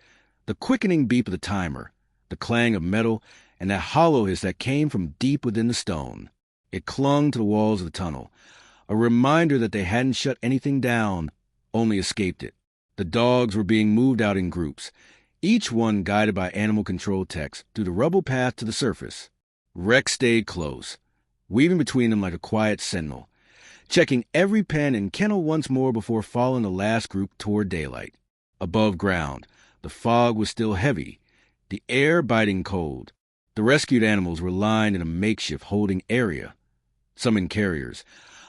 the quickening beep of the timer, the clang of metal, and that hollow hiss that came from deep within the stone. It clung to the walls of the tunnel, a reminder that they hadn't shut anything down, only escaped it. The dogs were being moved out in groups, each one guided by animal control techs through the rubble path to the surface. Rex stayed close, weaving between them like a quiet sentinel, checking every pen and kennel once more before following the last group toward daylight. Above ground, the fog was still heavy, the air biting cold. The rescued animals were lined in a makeshift holding area, some in carriers,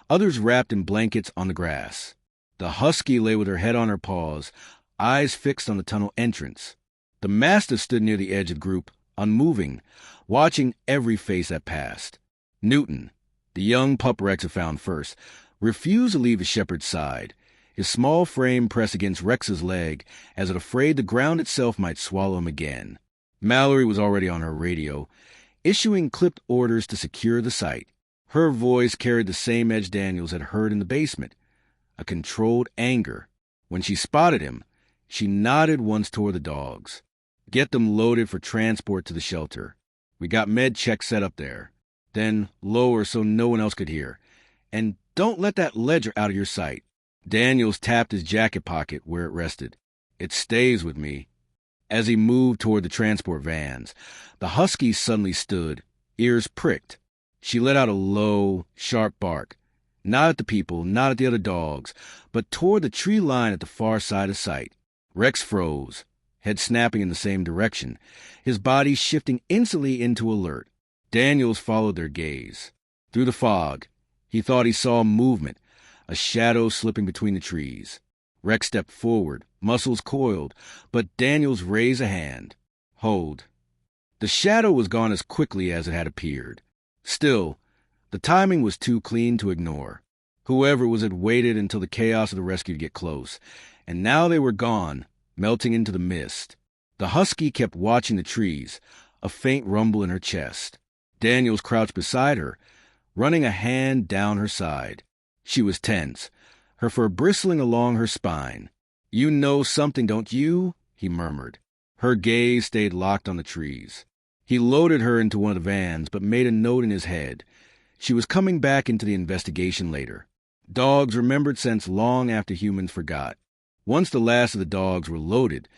others wrapped in blankets on the grass. The husky lay with her head on her paws, eyes fixed on the tunnel entrance. The mastiff stood near the edge of the group, unmoving, watching every face that passed. Newton, the young pup Rex had found first, refused to leave his shepherd's side, his small frame pressed against Rex's leg as if afraid the ground itself might swallow him again. Mallory was already on her radio, issuing clipped orders to secure the site. Her voice carried the same edge Daniels had heard in the basement, a controlled anger. When she spotted him, she nodded once toward the dogs. "Get them loaded for transport to the shelter. We got med checks set up there. Then lower so no one else could hear. And don't let that ledger out of your sight." Daniels tapped his jacket pocket where it rested. "It stays with me." As he moved toward the transport vans, the husky suddenly stood, ears pricked. She let out a low, sharp bark, not at the people, not at the other dogs, but toward the tree line at the far side of sight. Rex froze, head snapping in the same direction, his body shifting instantly into alert. Daniels followed their gaze. Through the fog, he thought he saw movement, a shadow slipping between the trees. Rex stepped forward, muscles coiled, but Daniels raised a hand. "Hold." The shadow was gone as quickly as it had appeared. Still, the timing was too clean to ignore. Whoever it was had waited until the chaos of the rescue to get close, and now they were gone, melting into the mist. The husky kept watching the trees, a faint rumble in her chest. Daniels crouched beside her, running a hand down her side. She was tense, her fur bristling along her spine. "You know something, don't you?" he murmured. Her gaze stayed locked on the trees. He loaded her into one of the vans, but made a note in his head. She was coming back into the investigation later. Dogs remembered scents long after humans forgot. Once the last of the dogs were loaded,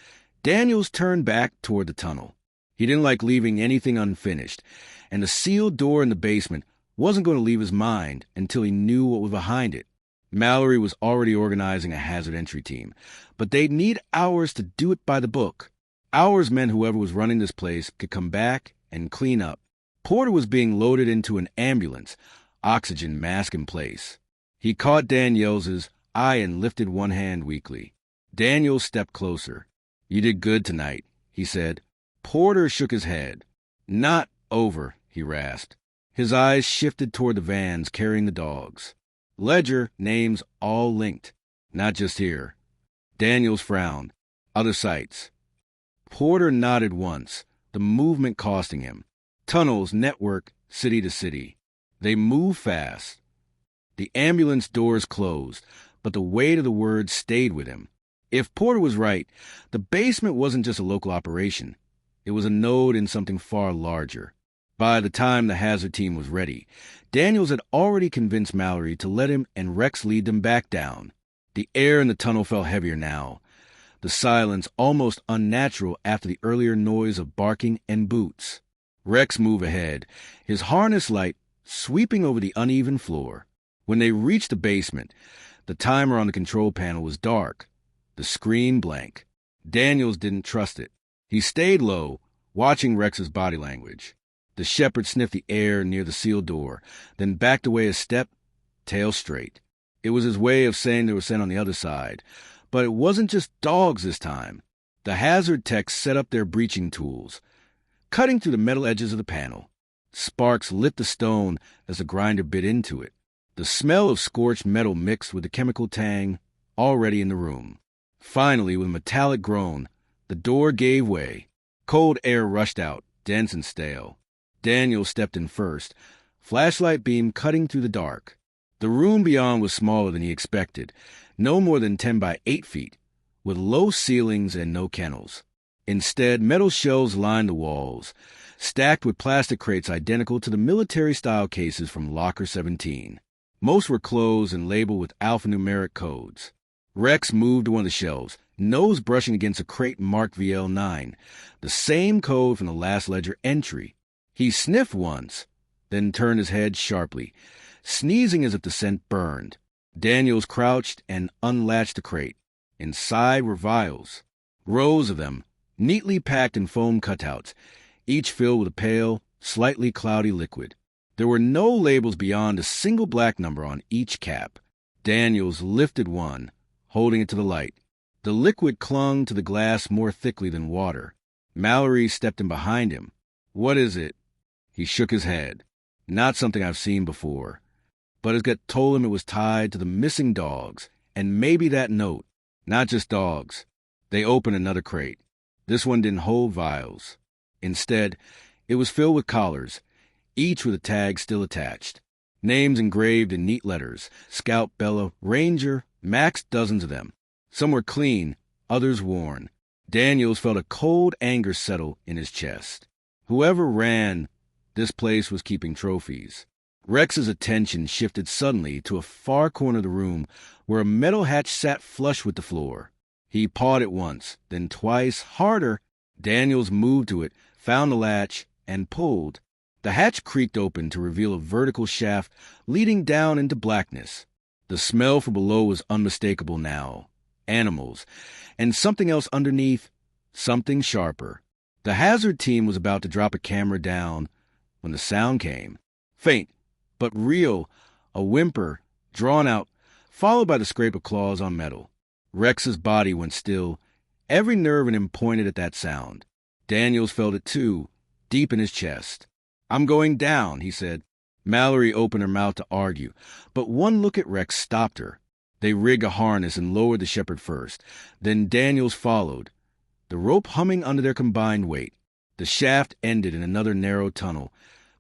Daniels turned back toward the tunnel. He didn't like leaving anything unfinished, and the sealed door in the basement wasn't going to leave his mind until he knew what was behind it. Mallory was already organizing a hazard entry team, but they'd need hours to do it by the book. Hours meant whoever was running this place could come back and clean up. Porter was being loaded into an ambulance, oxygen mask in place. He caught Danielle's eye and lifted one hand weakly. Daniel stepped closer. "You did good tonight," he said. Porter shook his head. "Not over," he rasped. His eyes shifted toward the vans carrying the dogs. "Ledger, names all linked. Not just here." Daniels frowned. "Other sites." Porter nodded once, the movement costing him. "Tunnels, network, city to city. They move fast." The ambulance doors closed, but the weight of the words stayed with him. If Porter was right, the basement wasn't just a local operation. It was a node in something far larger. By the time the hazard team was ready, Daniels had already convinced Mallory to let him and Rex lead them back down. The air in the tunnel felt heavier now, the silence almost unnatural after the earlier noise of barking and boots. Rex moved ahead, his harness light sweeping over the uneven floor. When they reached the basement, the timer on the control panel was dark, the screen blank. Daniels didn't trust it. He stayed low, watching Rex's body language. The shepherd sniffed the air near the sealed door, then backed away a step, tail straight. It was his way of saying they were sent on the other side. But it wasn't just dogs this time. The hazard techs set up their breaching tools, cutting through the metal edges of the panel. Sparks lit the stone as the grinder bit into it. The smell of scorched metal mixed with the chemical tang already in the room. Finally, with a metallic groan, the door gave way. Cold air rushed out, dense and stale. Daniel stepped in first, flashlight beam cutting through the dark. The room beyond was smaller than he expected, no more than 10 by 8 feet, with low ceilings and no kennels. Instead, metal shelves lined the walls, stacked with plastic crates identical to the military-style cases from Locker 17. Most were closed and labeled with alphanumeric codes. Rex moved to one of the shelves, nose brushing against a crate marked VL9, the same code from the last ledger entry. He sniffed once, then turned his head sharply, sneezing as if the scent burned. Daniels crouched and unlatched the crate. Inside were vials, rows of them, neatly packed in foam cutouts, each filled with a pale, slightly cloudy liquid. There were no labels beyond a single black number on each cap. Daniels lifted one, holding it to the light. The liquid clung to the glass more thickly than water. Mallory stepped in behind him. "What is it?" He shook his head. "Not something I've seen before." But his gut told him it was tied to the missing dogs, and maybe that note. Not just dogs. They opened another crate. This one didn't hold vials. Instead, it was filled with collars, each with a tag still attached. Names engraved in neat letters. Scout, Bella, Ranger, Max, dozens of them. Some were clean, others worn. Daniels felt a cold anger settle in his chest. Whoever ran this place was keeping trophies. Rex's attention shifted suddenly to a far corner of the room where a metal hatch sat flush with the floor. He pawed it once, then twice, harder. Daniels moved to it, found the latch, and pulled. The hatch creaked open to reveal a vertical shaft leading down into blackness. The smell from below was unmistakable now. Animals. And something else underneath. Something sharper. The hazard team was about to drop a camera down when the sound came. Faint, but real, a whimper, drawn out, followed by the scrape of claws on metal. Rex's body went still, every nerve in him pointed at that sound. Daniels felt it too, deep in his chest. "I'm going down," he said. Mallory opened her mouth to argue, but one look at Rex stopped her. They rigged a harness and lowered the shepherd first. Then Daniels followed, the rope humming under their combined weight. The shaft ended in another narrow tunnel,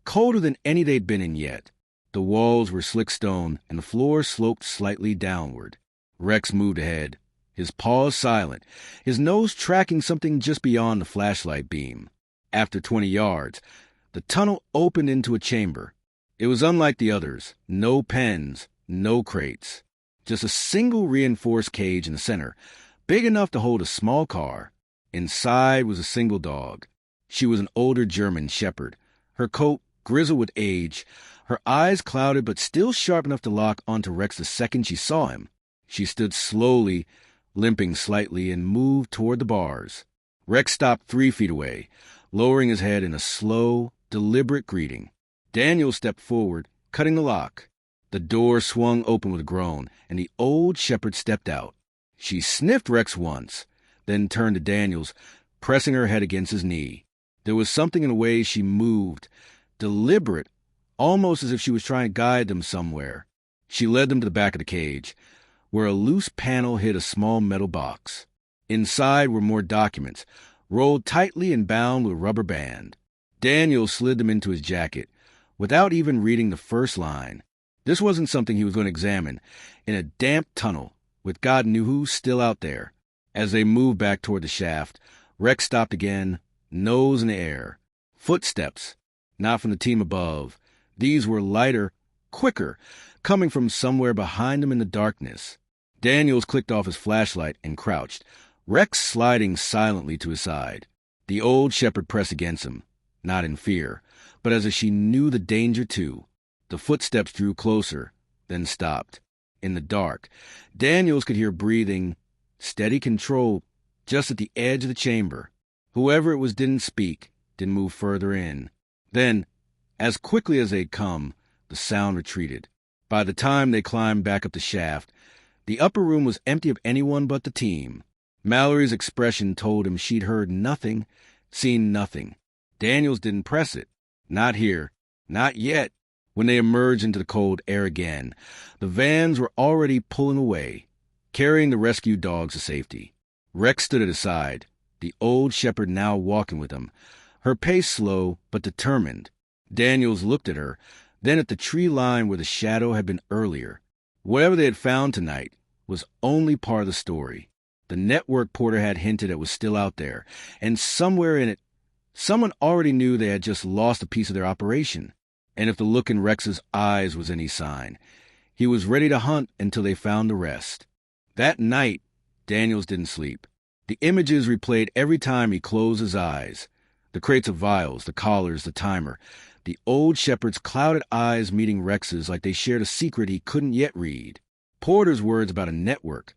colder than any they'd been in yet. The walls were slick stone, and the floor sloped slightly downward. Rex moved ahead, his paws silent, his nose tracking something just beyond the flashlight beam. After 20 yards, the tunnel opened into a chamber. It was unlike the others. No pens, no crates. Just a single reinforced cage in the center, big enough to hold a small car. Inside was a single dog. She was an older German shepherd, her coat grizzled with age, her eyes clouded but still sharp enough to lock onto Rex the second she saw him. She stood slowly, limping slightly, and moved toward the bars. Rex stopped 3 feet away, lowering his head in a slow, deliberate greeting. Daniel stepped forward, cutting the lock. The door swung open with a groan, and the old shepherd stepped out. She sniffed Rex once, then turned to Daniels, pressing her head against his knee. There was something in the way she moved, deliberate, almost as if she was trying to guide them somewhere. She led them to the back of the cage, where a loose panel hid a small metal box. Inside were more documents, rolled tightly and bound with rubber band. Daniel slid them into his jacket, without even reading the first line. This wasn't something he was going to examine in a damp tunnel, with God knew who still out there. As they moved back toward the shaft, Rex stopped again, nose in the air. Footsteps, not from the team above. These were lighter, quicker, coming from somewhere behind him in the darkness. Daniels clicked off his flashlight and crouched, Rex sliding silently to his side. The old shepherd pressed against him, not in fear, but as if she knew the danger too. The footsteps drew closer, then stopped. In the dark, Daniels could hear breathing, steady control, just at the edge of the chamber. Whoever it was didn't speak, didn't move further in. Then, as quickly as they'd come, the sound retreated. By the time they climbed back up the shaft, the upper room was empty of anyone but the team. Mallory's expression told him she'd heard nothing, seen nothing. Daniels didn't press it. Not here. Not yet. When they emerged into the cold air again, the vans were already pulling away, carrying the rescued dogs to safety. Rex stood at his side, the old shepherd now walking with him, her pace slow but determined. Daniels looked at her, then at the tree line where the shadow had been earlier. Whatever they had found tonight was only part of the story. The network Porter had hinted at was still out there, and somewhere in it, someone already knew they had just lost a piece of their operation. And if the look in Rex's eyes was any sign, he was ready to hunt until they found the rest. That night, Daniels didn't sleep. The images replayed every time he closed his eyes. The crates of vials, the collars, the timer. The old shepherd's clouded eyes meeting Rex's like they shared a secret he couldn't yet read. Porter's words about a network,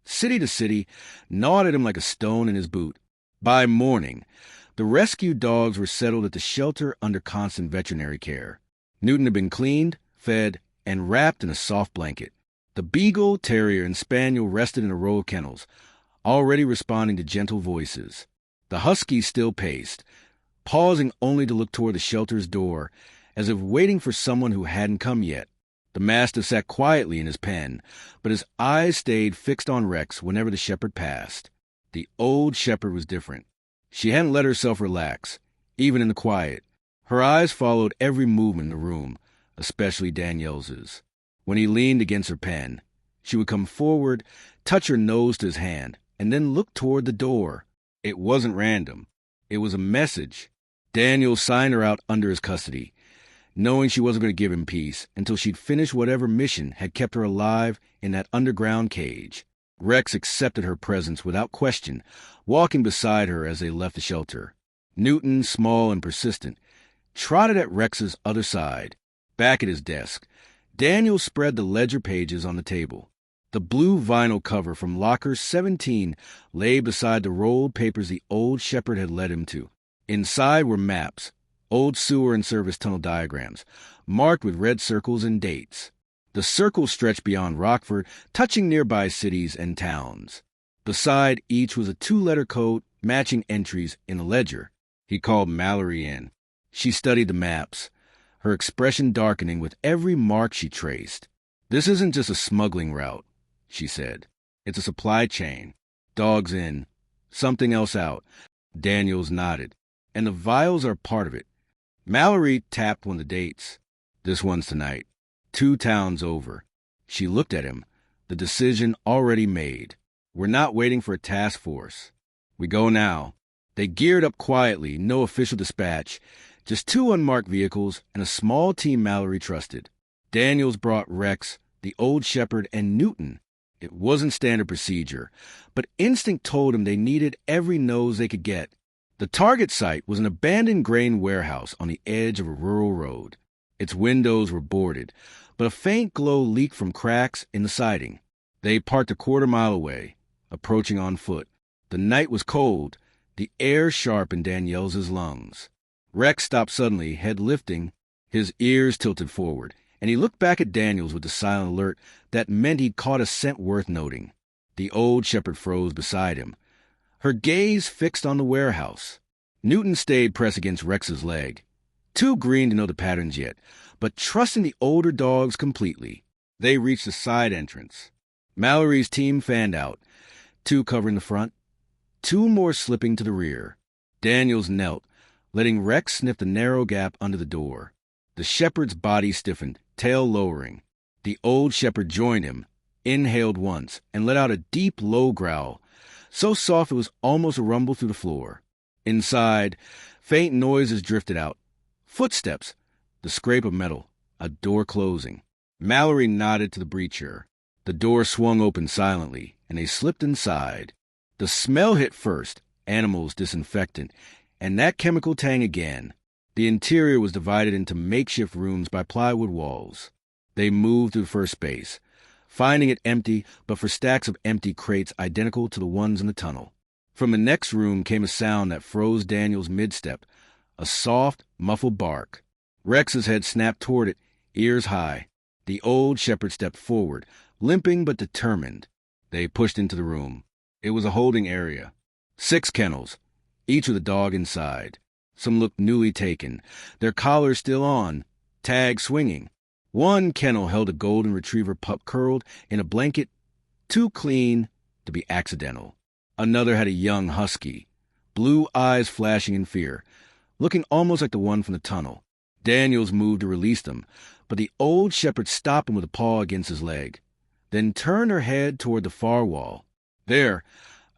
city to city, gnawed at him like a stone in his boot. By morning, the rescued dogs were settled at the shelter under constant veterinary care. Newton had been cleaned, fed, and wrapped in a soft blanket. The beagle, terrier, and spaniel rested in a row of kennels, already responding to gentle voices. The husky still paced, pausing only to look toward the shelter's door, as if waiting for someone who hadn't come yet. The mastiff sat quietly in his pen, but his eyes stayed fixed on Rex whenever the shepherd passed. The old shepherd was different. She hadn't let herself relax, even in the quiet. Her eyes followed every movement in the room, especially Danielle's. When he leaned against her pen, she would come forward, touch her nose to his hand, and then look toward the door. It wasn't random. It was a message. Daniel signed her out under his custody, knowing she wasn't going to give him peace until she'd finished whatever mission had kept her alive in that underground cage. Rex accepted her presence without question, walking beside her as they left the shelter. Newton, small and persistent, trotted at Rex's other side. Back at his desk, Daniel spread the ledger pages on the table. The blue vinyl cover from locker 17 lay beside the rolled papers the old shepherd had led him to. Inside were maps, old sewer and service tunnel diagrams, marked with red circles and dates. The circles stretched beyond Rockford, touching nearby cities and towns. Beside each was a 2-letter code matching entries in a ledger. He called Mallory in. She studied the maps, her expression darkening with every mark she traced. "This isn't just a smuggling route," she said. "It's a supply chain. Dogs in, something else out." Daniels nodded. "And the vials are part of it." Mallory tapped one of the dates. "This one's tonight. 2 towns over." She looked at him, the decision already made. "We're not waiting for a task force. We go now." They geared up quietly, no official dispatch, just 2 unmarked vehicles and a small team Mallory trusted. Daniels brought Rex, the old shepherd, and Newton. It wasn't standard procedure, but instinct told him they needed every nose they could get. The target site was an abandoned grain warehouse on the edge of a rural road. Its windows were boarded, but a faint glow leaked from cracks in the siding. They parked a quarter-mile away, approaching on foot. The night was cold, the air sharp in Danielle's lungs. Rex stopped suddenly, head lifting, his ears tilted forward, and he looked back at Daniels with the silent alert that meant he'd caught a scent worth noting. The old shepherd froze beside him, her gaze fixed on the warehouse. Newton stayed pressed against Rex's leg, too green to know the patterns yet, but trusting the older dogs completely. They reached the side entrance. Mallory's team fanned out, 2 covering the front, 2 more slipping to the rear. Daniels knelt, letting Rex sniff the narrow gap under the door. The shepherd's body stiffened, tail lowering. The old shepherd joined him, inhaled once, and let out a deep, low growl, so soft it was almost a rumble through the floor. Inside, faint noises drifted out. Footsteps, the scrape of metal, a door closing. Mallory nodded to the breacher. The door swung open silently, and they slipped inside. The smell hit first, animals, disinfectant, and that chemical tang again. The interior was divided into makeshift rooms by plywood walls. They moved through the first space, finding it empty but for stacks of empty crates identical to the ones in the tunnel. From the next room came a sound that froze Daniel's mid-step, a soft, muffled bark. Rex's head snapped toward it, ears high. The old shepherd stepped forward, limping but determined. They pushed into the room. It was a holding area. 6 kennels, each with a dog inside. Some looked newly taken, their collars still on, tags swinging. One kennel held a golden retriever pup curled in a blanket, too clean to be accidental. Another had a young husky, blue eyes flashing in fear, looking almost like the one from the tunnel. Daniels moved to release them, but the old shepherd stopped him with a paw against his leg, then turned her head toward the far wall. There,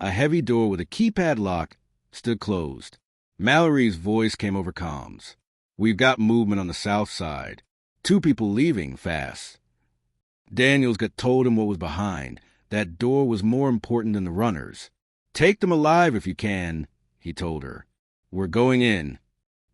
a heavy door with a keypad lock stood closed. Mallory's voice came over comms. "We've got movement on the south side. 2 people leaving fast." Daniels got told him what was behind. That door was more important than the runners. "Take them alive if you can," he told her. "We're going in."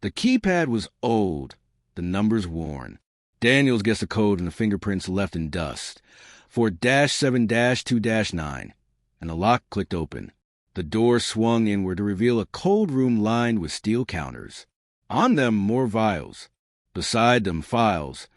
The keypad was old, the numbers worn. Daniels guessed the code and the fingerprints left in dust. For -7-2-9, and the lock clicked open. The door swung inward to reveal a cold room lined with steel counters. On them, more vials. Beside them, files,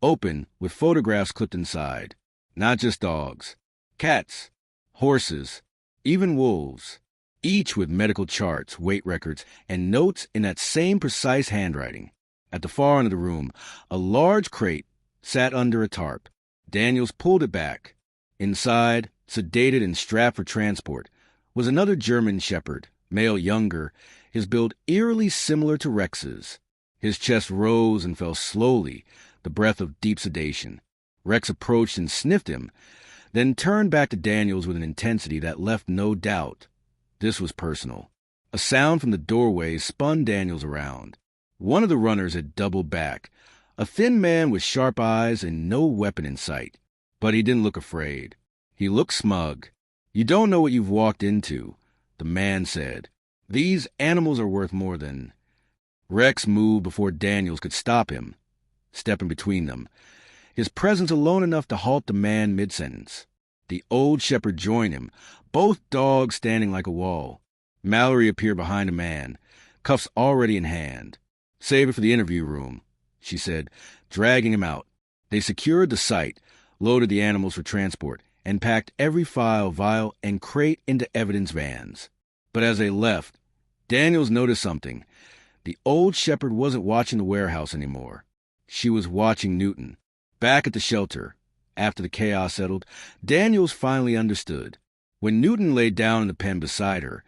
open with photographs clipped inside. Not just dogs. Cats, horses, even wolves. Each with medical charts, weight records, and notes in that same precise handwriting. At the far end of the room, a large crate sat under a tarp. Daniels pulled it back. Inside, sedated and strapped for transport, was another German shepherd, male younger, his build eerily similar to Rex's. His chest rose and fell slowly, the breath of deep sedation. Rex approached and sniffed him, then turned back to Daniels with an intensity that left no doubt. This was personal. A sound from the doorway spun Daniels around. One of the runners had doubled back, a thin man with sharp eyes and no weapon in sight. But he didn't look afraid. He looked smug. "You don't know what you've walked into," the man said. "These animals are worth more than—" Rex moved before Daniels could stop him, stepping between them, his presence alone enough to halt the man mid-sentence. The old shepherd joined him, both dogs standing like a wall. Mallory appeared behind a man, cuffs already in hand. "Save it for the interview room," she said, dragging him out. They secured the site, loaded the animals for transport, and packed every file, vial, and crate into evidence vans. But as they left, Daniels noticed something. The old shepherd wasn't watching the warehouse anymore. She was watching Newton. Back at the shelter, after the chaos settled, Daniels finally understood. When Newton lay down in the pen beside her,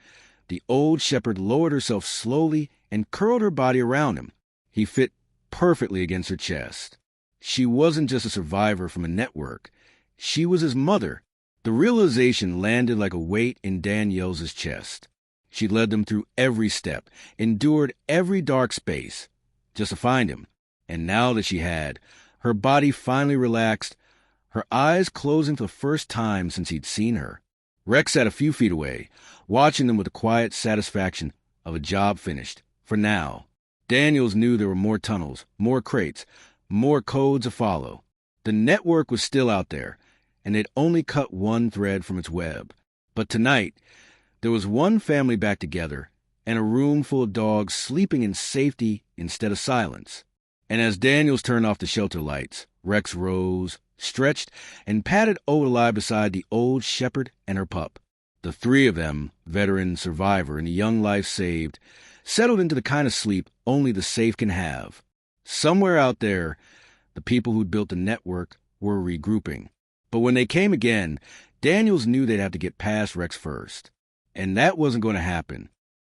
the old shepherd lowered herself slowly and curled her body around him. He fit perfectly against her chest. She wasn't just a survivor from a network. She was his mother. The realization landed like a weight in Danielle's chest. She led them through every step, endured every dark space, just to find him. And now that she had, her body finally relaxed, her eyes closing for the first time since he'd seen her. Rex sat a few feet away, watching them with the quiet satisfaction of a job finished, for now. Daniels knew there were more tunnels, more crates, more codes to follow. The network was still out there, and they'd only cut one thread from its web. But tonight, there was one family back together, and a room full of dogs sleeping in safety instead of silence. And as Daniels turned off the shelter lights, Rex rose, stretched, and patted Odalai beside the old shepherd and her pup. The three of them, veteran, survivor, and the young life saved, settled into the kind of sleep only the safe can have. Somewhere out there, the people who'd built the network were regrouping. But when they came again, Daniels knew they'd have to get past Rex first. And that wasn't going to happen.